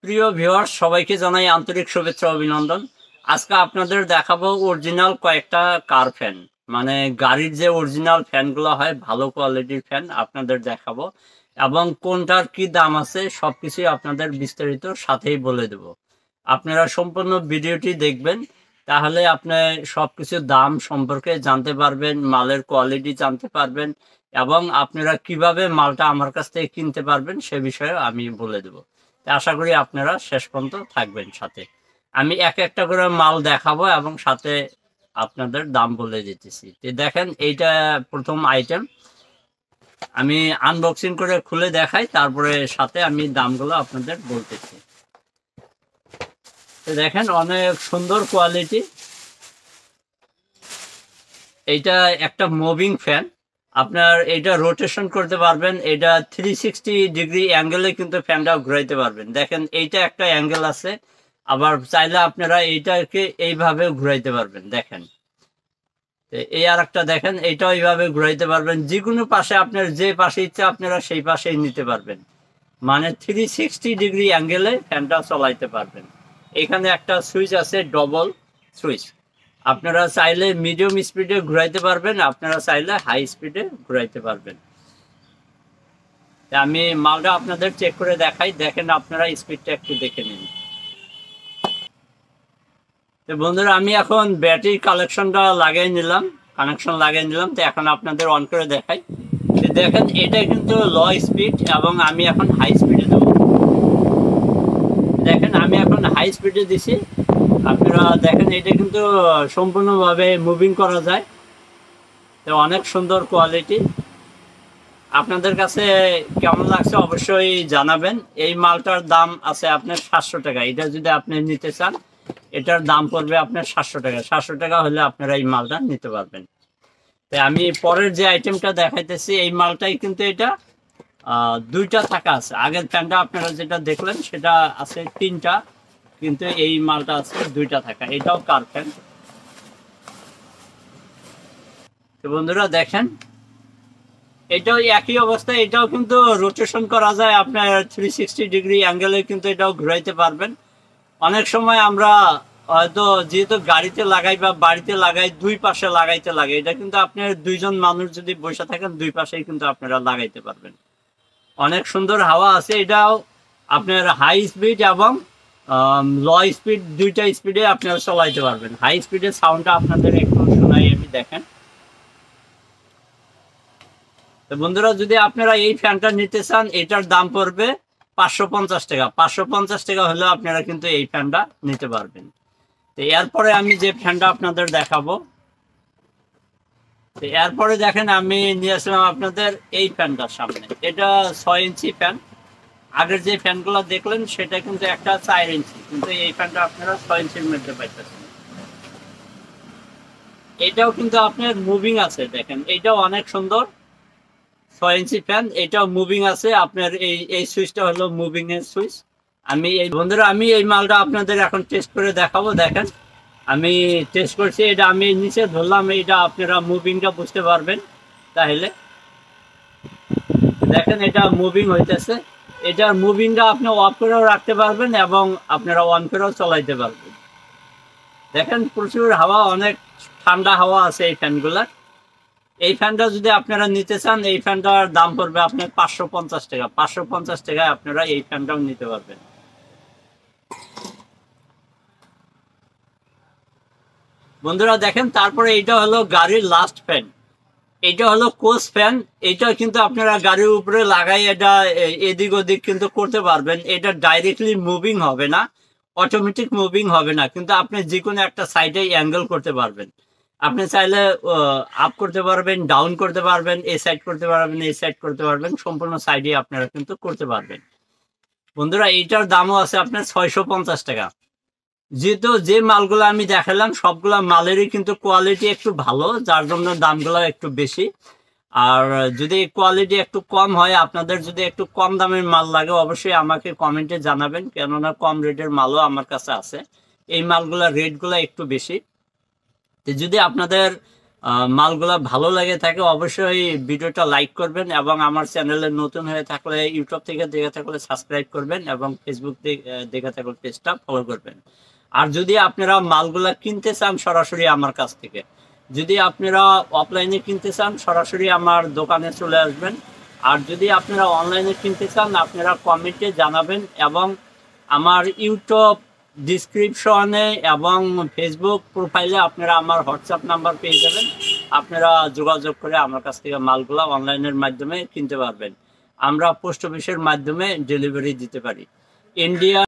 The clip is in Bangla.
প্রিয় ভিউয়ার্স, সবাইকে জানাই আন্তরিক শুভেচ্ছা ও অভিনন্দন। আজকে আপনাদের দেখাবো অরিজিনাল কয়েকটা কার ফ্যান, মানে গাড়ির যে অরিজিনাল ফ্যানগুলো হয়, ভালো কোয়ালিটির ফ্যান আপনাদের দেখাবো এবং কোনটার কি দাম আছে সবকিছুই আপনাদের বিস্তারিত সাথেই বলে দেব। আপনারা সম্পূর্ণ ভিডিওটি দেখবেন, তাহলে আপনি সবকিছুর দাম সম্পর্কে জানতে পারবেন, মালের কোয়ালিটি জানতে পারবেন এবং আপনারা কিভাবে মালটা আমার কাছ থেকে কিনতে পারবেন সে বিষয়ে আমি বলে দেব। আশা করি আপনারা শেষ পর্যন্ত থাকবেন সাথে। আমি এক একটা করে মাল দেখাবো এবং সাথে আপনাদের দাম বলে দিতেছি। দেখেন, এইটা প্রথম আইটেম, আমি আনবক্সিং করে খুলে দেখাই, তারপরে সাথে আমি দামগুলো আপনাদের বলতেছি। দেখেন, অনেক সুন্দর কোয়ালিটি। এইটা একটা মুভিং ফ্যান, আপনার এটা রোটেশন করতে পারবেন, এটা 360 ডিগ্রি অ্যাঙ্গেলে কিন্তু ফ্যানটা ঘুরাইতে পারবেন। দেখেন, এইটা একটা অ্যাঙ্গেল আছে, আবার চাইলে আপনারা এইটাকে এইভাবে ঘুরাইতে পারবেন। দেখেন, এই আর একটা দেখেন, এইটাও এইভাবে ঘুরাইতে পারবেন। যে কোনো পাশে আপনার যে পাশে ইচ্ছা আপনারা সেই পাশেই নিতে পারবেন, মানে 360 ডিগ্রি অ্যাঙ্গেলে ফ্যানটা চলাইতে পারবেন। এখানে একটা সুইচ আছে, ডবল সুইচ। আপনারা চাইলে মিডিয়াম স্পিডে ঘুরাইতে পারবেন, আপনারা চাইলে হাই স্পিডে ঘুরাইতে পারবেন। আমি মালটা আপনাদের চেক করে দেখাই, দেখেন আপনারা স্পিডটা একটু দেখে নিন। তো বন্ধুরা, আমি এখন ব্যাটারি কানেকশনটা লাগিয়ে নিলাম, তো এখন আপনাদের অন করে দেখাই। দেখেন, এটা কিন্তু লো স্পিড এবং আমি এখন হাই স্পিডে দেবো। দেখেন, আমি এখন হাই স্পিডে দিছি, আপনারা দেখেন এটা কিন্তু সম্পূর্ণভাবে মুভিং করা যায়। তো অনেক সুন্দর কোয়ালিটি। আপনাদের কাছে কেমন লাগছে অবশ্যই জানাবেন। এই মালটার দাম আছে আপনার 700 টাকা। এটা যদি আপনি নিতে চান, এটার দাম পড়বে আপনার 700 টাকা। 700 টাকা হলে আপনারা এই মালটা নিতে পারবেন। তাই আমি পরের যে আইটেমটা দেখাইতেছি, এই মালটাই কিন্তু এটা দুইটা থাকা আছে। আগের ফ্যানটা আপনারা যেটা দেখলেন সেটা আছে তিনটা, কিন্তু এই মালটা আছে দুইটা থাকা। এটাও কার ফ্যান। তো বন্ধুরা দেখেন, এটাও একই অবস্থা, এটাও কিন্তু রোটেশন করা যায়, আপনার 360 ডিগ্রি অ্যাঙ্গেলে কিন্তু এটাও ঘুরাইতে পারবেন। অনেক সময় আমরা হয়তো যেহেতু গাড়িতে লাগাই বা বাড়িতে লাগাই, দুই পাশে লাগাইতে লাগে। এটা কিন্তু আপনার দুইজন মানুষ যদি বসে থাকেন, দুই পাশেই কিন্তু আপনারা লাগাইতে পারবেন। অনেক সুন্দর হাওয়া আছে। এটাও আপনার হাই স্পিড এবং লো স্পিড, দুইটা স্পিডে আপনারা চালাইতে পারবেন। হাই স্পিডের সাউন্ডটা আপনাদের একটু শোনাই আমি, দেখেন। তো বন্ধুরা, যদি আপনারা এই ফ্যানটা নিতে চান, এটার দাম পড়বে 550 টাকা। 550 টাকা হলেও আপনারা কিন্তু এই ফ্যানটা নিতে পারবেন। তো এরপরে আমি যে ফ্যানটা আপনাদের দেখাবো, তো এরপরে দেখেন আমি নিয়ে আসলাম আপনাদের এই ফ্যানটার সামনে। এটা 6 ইঞ্চি ফ্যান। আগের যে ফ্যানগুলো দেখলেন সেটা কিন্তু একটা 4 ইঞ্চি, কিন্তু এই ফ্যানটা আপনারা 6 ইঞ্চির মধ্যে পাইতেছেন। এটাও কিন্তু আপনার মুভিং আছে। দেখেন, এটাও অনেক সুন্দর 6 ইঞ্চি ফ্যান, এটাও মুভিং আছে। আপনার এই সুইচটা হলো মুভিং এর সুইচ। বন্ধুরা, আমি এই মালটা আপনাদের এখন টেস্ট করে দেখাবো। দেখেন, আমি টেস্ট করছি, এটা আমি নিচে ধরলাম, এটা আপনারা মুভিংটা বুঝতে পারবেন। তাহলে দেখেন, এটা মুভিং হইতেছে। এটার মুভিংটা আপনি অফ করেও রাখতে পারবেন এবং আপনারা অন করেও চালাইতে পারবেন। দেখেন, প্রচুর হাওয়া, অনেক ঠান্ডা হাওয়া আছে এই ফ্যানগুলার। এই ফ্যানটা যদি আপনারা নিতে চান, এই ফ্যানটার দাম পড়বে আপনার 550 টাকা। 550 টাকায় আপনারা এই ফ্যানটাও নিতে পারবেন। বন্ধুরা দেখেন, তারপরে এইটা হলো গাড়ির লাস্ট ফ্যান। এটা হলো কোচ ফ্যান। এটা কিন্তু আপনারা গাড়ির উপরে লাগাই এটা এদিক ওদিক কিন্তু করতে পারবেন। এটা ডাইরেক্টলি মুভিং হবে না, অটোমেটিক মুভিং হবে না, কিন্তু আপনি যে কোনো একটা সাইডে অ্যাঙ্গেল করতে পারবেন। আপনি চাইলে আপ করতে পারবেন, ডাউন করতে পারবেন, এই সাইড করতে পারবেন, এই সাইড করতে পারবেন, সম্পূর্ণ সাইডে আপনারা কিন্তু করতে পারবেন। বন্ধুরা, এইটার দামও আছে আপনার 650 টাকা। যেহেতু যে মালগুলো আমি দেখালাম সবগুলা মালেরই কিন্তু কোয়ালিটি একটু ভালো, যার জন্য দামগুলো একটু বেশি। আর যদি কোয়ালিটি একটু কম হয়, আপনাদের যদি একটু কম দামের মাল লাগে, অবশ্যই আমাকে কমেন্টে জানাবেন, কেননা কম রেটের মালও আমার কাছে আছে। এই মালগুলা রেটগুলো একটু বেশি। তো যদি আপনাদের মালগুলা ভালো লাগে থাকে অবশ্যই ভিডিওটা লাইক করবেন, এবং আমার চ্যানেলে নতুন হয়ে থাকলে ইউটিউব থেকে দেখে থাকলে সাবস্ক্রাইব করবেন, এবং ফেসবুক দেখে থাকলে পেজটা ফলো করবেন। আর যদি আপনারা মালগুলা কিনতে চান সরাসরি আমার কাছ থেকে, যদি আপনারা অফলাইনে কিনতে চান সরাসরি আমার দোকানে চলে আসবেন। আর যদি আপনারা অনলাইনে কিনতে চান আপনারা কমেন্টে জানাবেন, এবং আমার ইউটিউব ডিসক্রিপশনে এবং ফেসবুক প্রোফাইলে আপনারা আমার হোয়াটসঅ্যাপ নাম্বার পেয়ে যাবেন। আপনারা যোগাযোগ করে আমার কাছ থেকে মালগুলা অনলাইনের মাধ্যমে কিনতে পারবেন। আমরা পোস্ট অফিসের মাধ্যমে ডেলিভারি দিতে পারি। ইন্ডিয়া